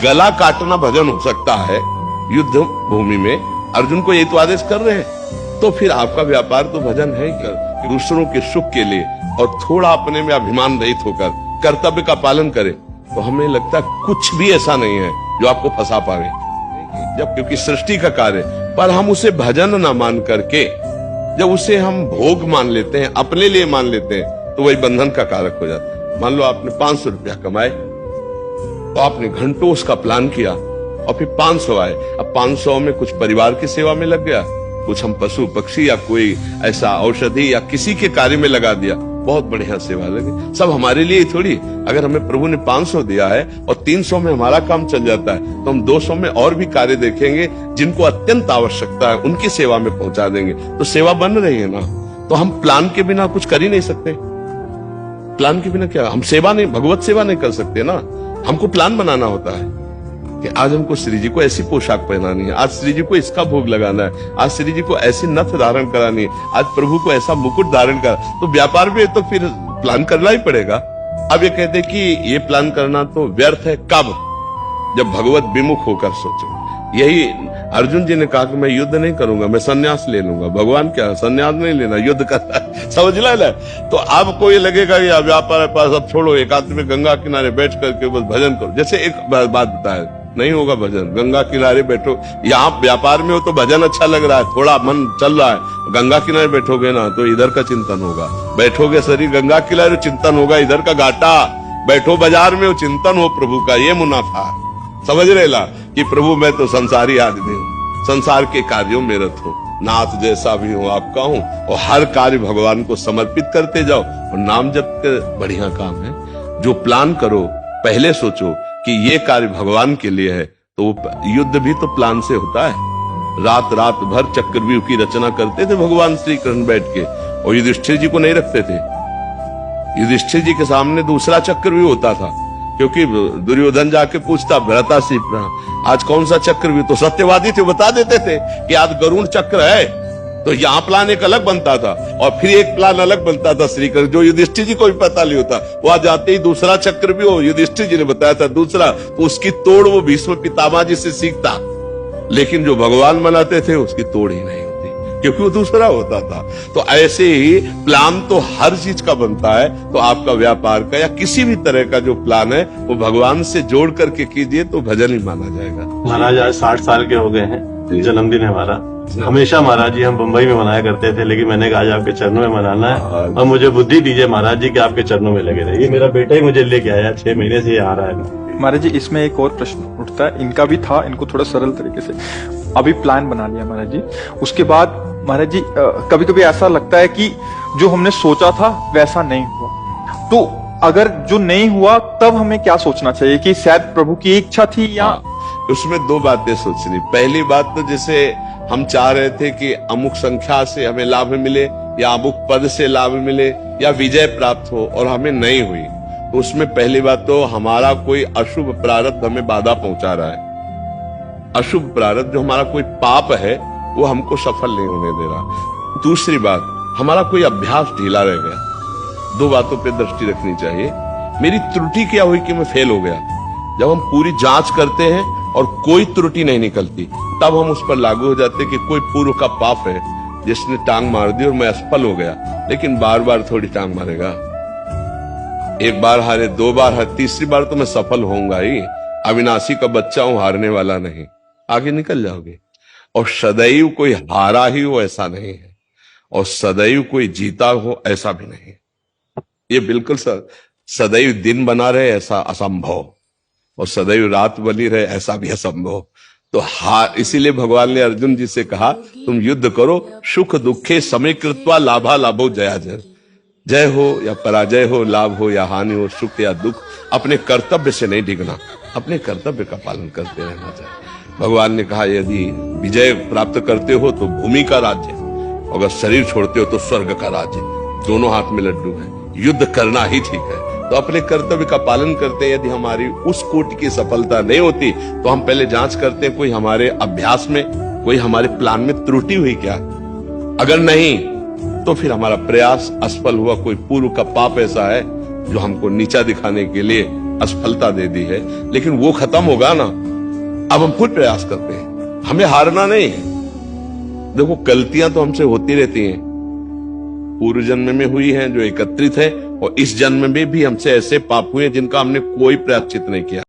गला काटना भजन हो सकता है युद्ध भूमि में, अर्जुन को यही तो आदेश कर रहे हैं, तो फिर आपका व्यापार तो भजन है ही। दूसरों के सुख के लिए और थोड़ा अपने में अभिमान रहित होकर कर्तव्य का पालन करें, तो हमें लगता है कुछ भी ऐसा नहीं है जो आपको फंसा पावे। जब क्योंकि सृष्टि का कार्य, पर हम उसे भजन ना मान करके जब उसे हम भोग मान लेते हैं, अपने लिए मान लेते हैं, तो वही बंधन का कारक हो जाता है। मान लो आपने 500 रुपया कमाए, तो आपने घंटों उसका प्लान किया और फिर 500 आए। अब 500 में कुछ परिवार की सेवा में लग गया, कुछ हम पशु पक्षी या कोई ऐसा औषधि या किसी के कार्य में लगा दिया, बहुत बढ़िया सेवा लगे। सब हमारे लिए ही थोड़ी। अगर हमें प्रभु ने 500 दिया है और 300 में हमारा काम चल जाता है, तो हम 200 में और भी कार्य देखेंगे जिनको अत्यंत आवश्यकता है, उनकी सेवा में पहुंचा देंगे, तो सेवा बन रही है ना। तो हम प्लान के बिना कुछ कर ही नहीं सकते। प्लान के बिना क्या हम सेवा नहीं, भगवत सेवा नहीं कर सकते ना। हमको प्लान बनाना होता है कि आज हमको श्री जी को ऐसी पोशाक पहनानी है, आज श्री जी को इसका भोग लगाना है, आज श्री जी को ऐसी नथ धारण करानी है, आज प्रभु को ऐसा मुकुट धारण कर। तो व्यापार में तो फिर प्लान करना ही पड़ेगा। अब ये कहते कि ये प्लान करना तो व्यर्थ है, कब? जब भगवत विमुख होकर सोचो। यही अर्जुन जी ने कहा कि मैं युद्ध नहीं करूंगा, मैं संन्यास ले लूंगा। भगवान क्या संन्यास नहीं लेना, युद्ध करना है, समझ लेना। तो आपको ये लगेगा कि व्यापार सब छोड़ो, एकांत में गंगा किनारे बैठ करके बस भजन करो। जैसे एक बात बताए, नहीं होगा भजन, गंगा किनारे बैठो। यहाँ व्यापार में हो तो भजन अच्छा लग रहा है, थोड़ा मन चल रहा है, गंगा किनारे बैठोगे ना तो इधर का चिंतन होगा। बैठोगे शरीर गंगा किनारे, चिंतन होगा इधर का घाटा। बैठो बाजार में, चिंतन हो प्रभु का, ये मुनाफा। समझ रहे ला कि प्रभु मैं तो संसारी आदमी हूँ, संसार के कार्यों में रत हूँ, नाथ जैसा भी हूँ आपका हूँ, और हर कार्य भगवान को समर्पित करते जाओ। और नाम जप के बढ़िया काम है। जो प्लान करो पहले सोचो कि ये कार्य भगवान के लिए है, तो युद्ध भी तो प्लान से होता है। रात रात भर चक्रव्यूह की रचना करते थे भगवान श्री कृष्ण बैठ के, और युधिष्ठिर जी को नहीं रखते थे। युधिष्ठिर जी के सामने दूसरा चक्रव्यूह होता था, क्योंकि दुर्योधन जाके पूछता भ्रातासी आज कौन सा चक्रव्यूह, तो सत्यवादी थे, बता देते थे कि आज गरुण चक्र है। तो यहाँ प्लान एक अलग बनता था और फिर एक प्लान अलग बनता था श्री कृष्ण, जो युधिष्ठिर जी को भी पता नहीं होता। वहां जाते ही दूसरा चक्र भी हो, युधिष्ठिर जी ने बताया था दूसरा, तो उसकी तोड़ वो भीष्म पितामह जी से सीखता। लेकिन जो भगवान बनाते थे उसकी तोड़ ही नहीं होती, क्योंकि वो दूसरा होता था। तो ऐसे ही प्लान तो हर चीज का बनता है। तो आपका व्यापार का या किसी भी तरह का जो प्लान है वो भगवान से जोड़ करके कीजिए, तो भजन ही माना जाएगा। महाराज आज 60 साल के हो गए हैं, जन्मदिन है हमारा। हमेशा महाराज जी हम बंबई में मनाया करते थे, लेकिन मैंने कहा आज आपके चरणों में मनाना है, और मुझे बुद्धि दीजिए महाराज जी कि आपके चरणों में लगे रहिए। मेरा बेटा ही मुझे लेके आया, 6 महीने से ये आ रहा है। महाराज जी इसमें एक और प्रश्न उठता है, इनका भी था, इनको थोड़ा सरल तरीके से। अभी प्लान बना लिया महाराज जी, उसके बाद महाराज जी कभी कभी ऐसा लगता है कि जो हमने सोचा था वैसा नहीं हुआ। तो अगर जो नहीं हुआ तब हमें क्या सोचना चाहिए कि शायद प्रभु की इच्छा थी, या उसमें 2 बातें सोचनी। पहली बात तो जैसे हम चाह रहे थे कि अमुक संख्या से हमें लाभ मिले, या अमुक पद से लाभ मिले, या विजय प्राप्त हो, और हमें नहीं हुई, तो उसमें पहली बात तो हमारा कोई अशुभ प्रारब्ध हमें बाधा पहुंचा रहा है। अशुभ प्रारब्ध जो हमारा कोई पाप है वो हमको सफल नहीं होने दे रहा। दूसरी बात, हमारा कोई अभ्यास ढीला रह गया। 2 बातों पे दृष्टि रखनी चाहिए। मेरी त्रुटि क्या हुई कि मैं फेल हो गया? जब हम पूरी जांच करते हैं और कोई त्रुटि नहीं निकलती, तब हम उस पर लागू हो जाते कि कोई पूर्व का पाप है जिसने टांग मार दी और मैं असफल हो गया। लेकिन बार बार थोड़ी टांग मारेगा। एक बार हारे, 2 बार हारे, तीसरी बार तो मैं सफल होऊंगा ही। अविनाशी का बच्चा हूं, हारने वाला नहीं, आगे निकल जाओगे। और सदैव कोई हारा ही हो ऐसा नहीं है, और सदैव कोई जीता हो ऐसा भी नहीं। ये बिल्कुल सदैव दिन बना रहे ऐसा असंभव, और सदैव रात बनी रहे ऐसा भी असंभव। तो इसीलिए भगवान ने अर्जुन जी से कहा तुम युद्ध करो, सुख दुखे समय कृत्वा लाभा लाभो जया जय। जय हो या पराजय हो, लाभ हो या हानि हो, सुख या दुख, अपने कर्तव्य से नहीं डिगना, अपने कर्तव्य का पालन करते रहना चाहिए। भगवान ने कहा यदि विजय प्राप्त करते हो तो भूमि का राज्य, अगर शरीर छोड़ते हो तो स्वर्ग का राज्य। दोनों हाथ में लड्डू है, युद्ध करना ही ठीक है। तो अपने कर्तव्य का पालन करते हैं। यदि हमारी उस कोटि की सफलता नहीं होती तो हम पहले जांच करते हैं कोई हमारे अभ्यास में, कोई हमारे प्लान में त्रुटि हुई क्या। अगर नहीं तो फिर हमारा प्रयास असफल हुआ, कोई पूर्व का पाप ऐसा है जो हमको नीचा दिखाने के लिए असफलता दे दी है, लेकिन वो खत्म होगा ना। अब हम खुद प्रयास करते हैं, हमें हारना नहीं है। देखो गलतियां तो हमसे होती रहती हैं, पूर्व जन्म में हुई हैं जो एकत्रित है, और इस जन्म में भी हमसे ऐसे पाप हुए जिनका हमने कोई प्रायश्चित नहीं किया।